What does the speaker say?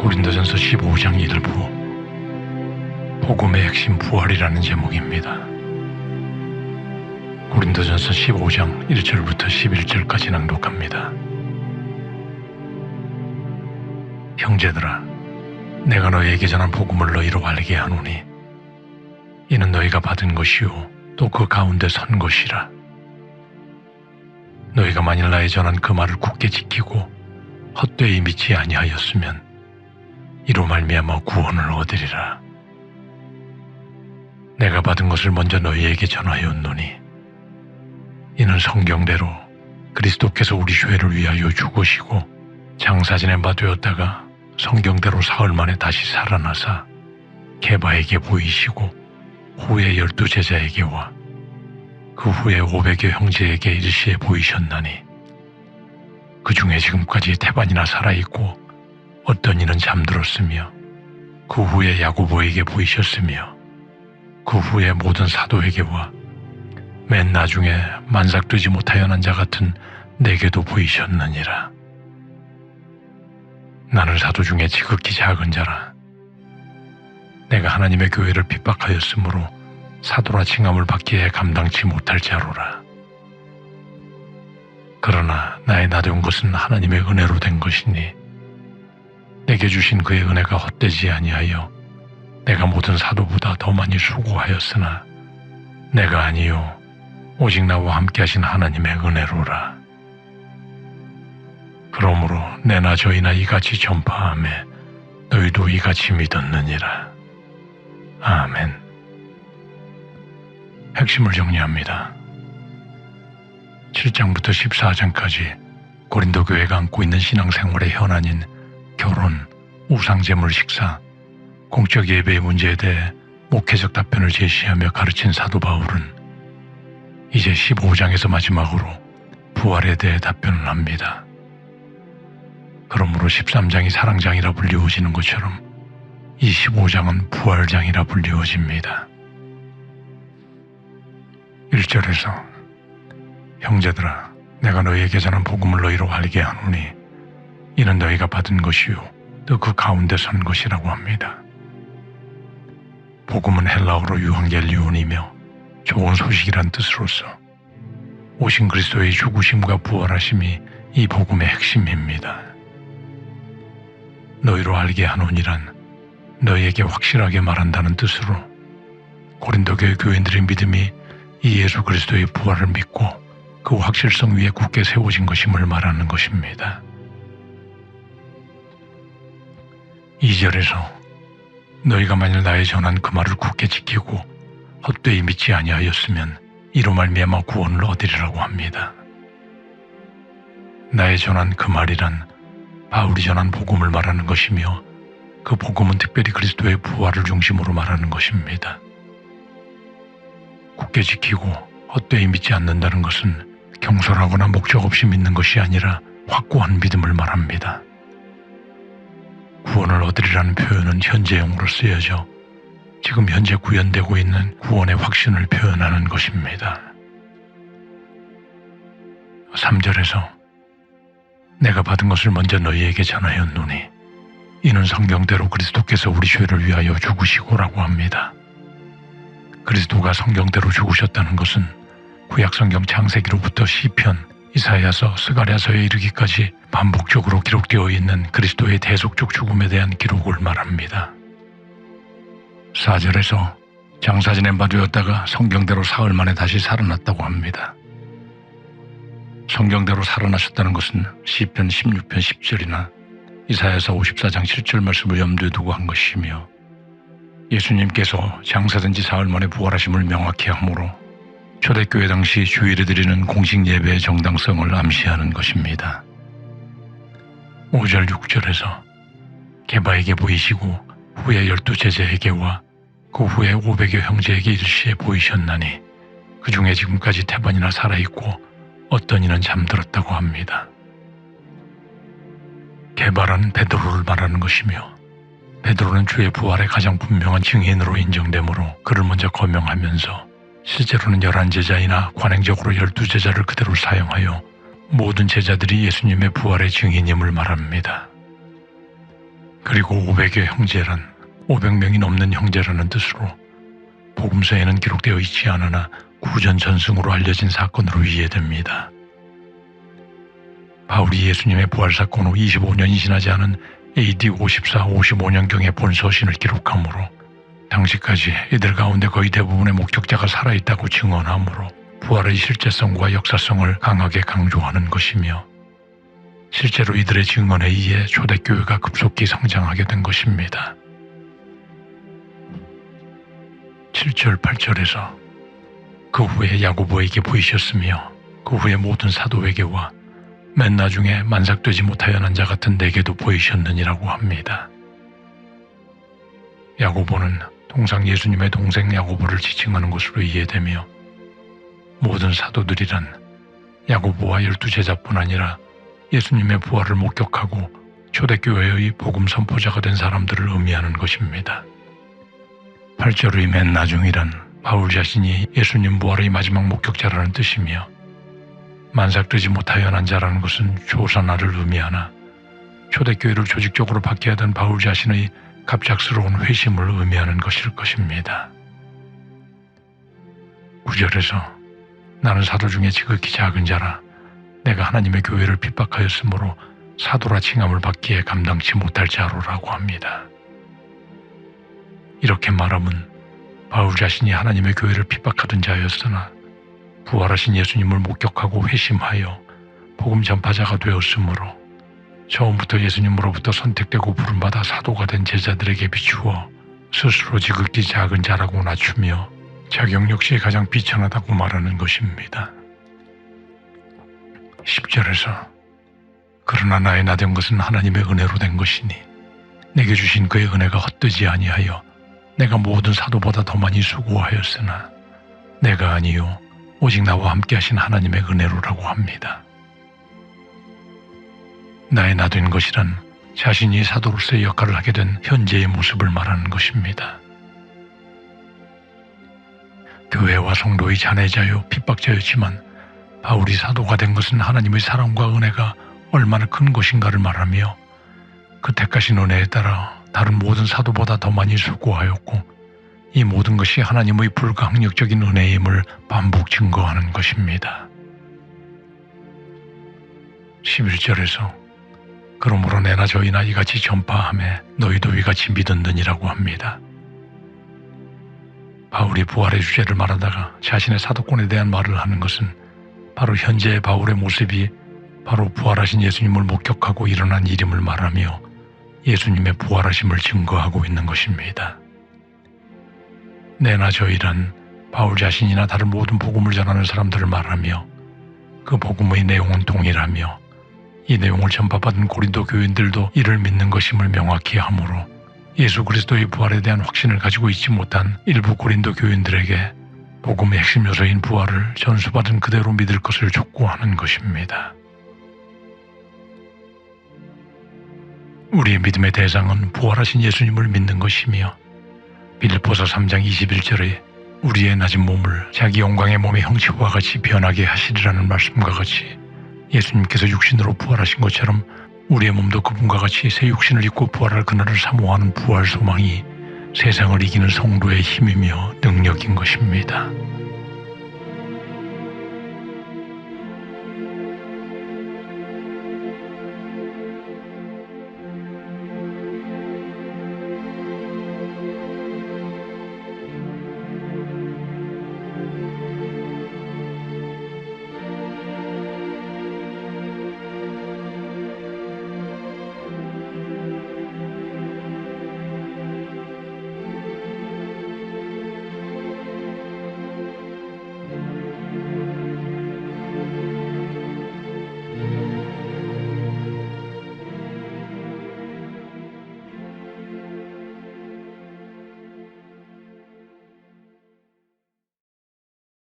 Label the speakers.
Speaker 1: 고린도전서 15장 1부 복음의 핵심 부활이라는 제목입니다. 고린도전서 15장 1절부터 11절까지 낭독합니다. 형제들아, 내가 너희에게 전한 복음을 너희로 알게 하노니 이는 너희가 받은 것이요 또 그 가운데 선 것이라. 너희가 만일 나의 전한 그 말을 굳게 지키고 헛되이 믿지 아니하였으면 이로 말미암아 구원을 얻으리라. 내가 받은 것을 먼저 너희에게 전하였노니 이는 성경대로 그리스도께서 우리 죄를 위하여 죽으시고 장사 지낸 바 되었다가 성경대로 사흘 만에 다시 살아나사 게바에게 보이시고 후에 12 제자에게와 그 후에 500여 형제에게 일시에 보이셨나니 그 중에 지금까지 태반이나 살아있고 어떤 이는 잠들었으며 그 후에 야고보에게 보이셨으며 그 후에 모든 사도에게와 맨 나중에 만삭되지 못하여 난 자 같은 내게도 보이셨느니라. 나는 사도 중에 지극히 작은 자라. 내가 하나님의 교회를 핍박하였으므로 사도라 칭함을 받기에 감당치 못할 자로라. 그러나 나의 나된 것은 하나님의 은혜로 된 것이니 내게 주신 그의 은혜가 헛되지 아니하여 내가 모든 사도보다 더 많이 수고하였으나 내가 아니요 오직 나와 함께 하신 하나님의 은혜로라. 그러므로 내나 저희나 이같이 전파하매 너희도 이같이 믿었느니라. 아멘. 핵심을 정리합니다. 7장부터 14장까지 고린도 교회가 안고 있는 신앙생활의 현안인 결혼, 우상제물 식사, 공적 예배의 문제에 대해 목회적 답변을 제시하며 가르친 사도 바울은 이제 15장에서 마지막으로 부활에 대해 답변을 합니다. 그러므로 13장이 사랑장이라 불리워지는 것처럼 이 15장은 부활장이라 불리워집니다. 1절에서 형제들아, 내가 너희에게 전한 복음을 너희로 알게 하노니 이는 너희가 받은 것이요 또 그 가운데 선 것이라고 합니다. 복음은 헬라어로 유앙겔리온이며 좋은 소식이란 뜻으로서 오신 그리스도의 죽으심과 부활하심이 이 복음의 핵심입니다. 너희로 알게 하노니란 너희에게 확실하게 말한다는 뜻으로 고린도 교회 교인들의 믿음이 이 예수 그리스도의 부활을 믿고 그 확실성 위에 굳게 세워진 것임을 말하는 것입니다. 2절에서 너희가 만일 나의 전한 그 말을 굳게 지키고 헛되이 믿지 아니하였으면 이로 말미암아 구원을 얻으리라고 합니다. 나의 전한 그 말이란 바울이 전한 복음을 말하는 것이며 그 복음은 특별히 그리스도의 부활을 중심으로 말하는 것입니다. 굳게 지키고 헛되이 믿지 않는다는 것은 경솔하거나 목적 없이 믿는 것이 아니라 확고한 믿음을 말합니다. 구원을 얻으리라는 표현은 현재형으로 쓰여져 지금 현재 구현되고 있는 구원의 확신을 표현하는 것입니다. 3절에서 내가 받은 것을 먼저 너희에게 전하였노니 이는 성경대로 그리스도께서 우리 죄를 위하여 죽으시고라고 합니다. 그리스도가 성경대로 죽으셨다는 것은 구약성경 창세기로부터 시편, 이사야서, 스가랴서에 이르기까지 반복적으로 기록되어 있는 그리스도의 대속적 죽음에 대한 기록을 말합니다. 4절에서 장사 지낸 바 되었다가 성경대로 사흘 만에 다시 살아났다고 합니다. 성경대로 살아나셨다는 것은 시편 16편 10절이나 이사야서 54장 7절 말씀을 염두에 두고 한 것이며 예수님께서 장사된 지 사흘 만에 부활하심을 명확히 하므로 초대교회 당시 주일에 드리는 공식 예배의 정당성을 암시하는 것입니다. 5절 6절에서 게바에게 보이시고 후에 12 제자에게와 그 후에 500여 형제에게 일시에 보이셨나니 그 중에 지금까지 태반이나 살아있고 어떤 이는 잠들었다고 합니다. 게바란 베드로를 말하는 것이며 베드로는 주의 부활의 가장 분명한 증인으로 인정되므로 그를 먼저 거명하면서 실제로는 11제자이나 관행적으로 12제자를 그대로 사용하여 모든 제자들이 예수님의 부활의 증인임을 말합니다. 그리고 500의 형제란 500명이 넘는 형제라는 뜻으로 복음서에는 기록되어 있지 않으나 구전 전승으로 알려진 사건으로 이해됩니다. 바울이 예수님의 부활 사건 후 25년이 지나지 않은 AD 54, 55년경에 본 서신을 기록하므로 당시까지 이들 가운데 거의 대부분의 목격자가 살아있다고 증언하므로 부활의 실제성과 역사성을 강하게 강조하는 것이며 실제로 이들의 증언에 의해 초대교회가 급속히 성장하게 된 것입니다. 7절, 8절에서 그 후에 야고보에게 보이셨으며 그 후에 모든 사도에게와 맨 나중에 만삭되지 못하여 난 자 같은 내게도 보이셨느니라고 합니다. 야고보는 통상 예수님의 동생 야고보를 지칭하는 것으로 이해되며 모든 사도들이란 야고보와 12제자뿐 아니라 예수님의 부활을 목격하고 초대교회의 복음 선포자가 된 사람들을 의미하는 것입니다. 8절의 맨 나중이란 바울 자신이 예수님 부활의 마지막 목격자라는 뜻이며 만삭되지 못하여 난 자라는 것은 조사나를 의미하나 초대교회를 조직적으로 받게 하던 바울 자신의 갑작스러운 회심을 의미하는 것일 것입니다. 9절에서 나는 사도 중에 지극히 작은 자라 내가 하나님의 교회를 핍박하였으므로 사도라 칭함을 받기에 감당치 못할 자로라고 합니다. 이렇게 말함은 바울 자신이 하나님의 교회를 핍박하던 자였으나 부활하신 예수님을 목격하고 회심하여 복음 전파자가 되었으므로 처음부터 예수님으로부터 선택되고 부름받아 사도가 된 제자들에게 비추어 스스로 지극히 작은 자라고 낮추며 자격 역시 가장 비천하다고 말하는 것입니다. 10절에서 그러나 나의 나된 것은 하나님의 은혜로 된 것이니 내게 주신 그의 은혜가 헛되지 아니하여 내가 모든 사도보다 더 많이 수고하였으나 내가 아니요 오직 나와 함께 하신 하나님의 은혜로라고 합니다. 나의 나된 것이란 자신이 사도로서의 역할을 하게 된 현재의 모습을 말하는 것입니다. 교회와 성도의 자내자요 핍박자였지만 바울이 사도가 된 것은 하나님의 사랑과 은혜가 얼마나 큰 것인가를 말하며 그 택하신 은혜에 따라 다른 모든 사도보다 더 많이 수고하였고 이 모든 것이 하나님의 불가항력적인 은혜임을 반복 증거하는 것입니다. 11절에서 그러므로 내나 저희나 이같이 전파하매 너희도 이같이 믿었느니라고 합니다. 바울이 부활의 주제를 말하다가 자신의 사도권에 대한 말을 하는 것은 바로 현재의 바울의 모습이 바로 부활하신 예수님을 목격하고 일어난 일임을 말하며 예수님의 부활하심을 증거하고 있는 것입니다. 내나 저희란 바울 자신이나 다른 모든 복음을 전하는 사람들을 말하며 그 복음의 내용은 동일하며 이 내용을 전파받은 고린도 교인들도 이를 믿는 것임을 명확히 하므로 예수 그리스도의 부활에 대한 확신을 가지고 있지 못한 일부 고린도 교인들에게 복음의 핵심 요소인 부활을 전수받은 그대로 믿을 것을 촉구하는 것입니다. 우리의 믿음의 대상은 부활하신 예수님을 믿는 것이며 빌립보서 3장 21절에 우리의 낮은 몸을 자기 영광의 몸의 형체와 같이 변하게 하시리라는 말씀과 같이 예수님께서 육신으로 부활하신 것처럼 우리의 몸도 그분과 같이 새 육신을 입고 부활할 그날을 사모하는 부활 소망이 세상을 이기는 성도의 힘이며 능력인 것입니다.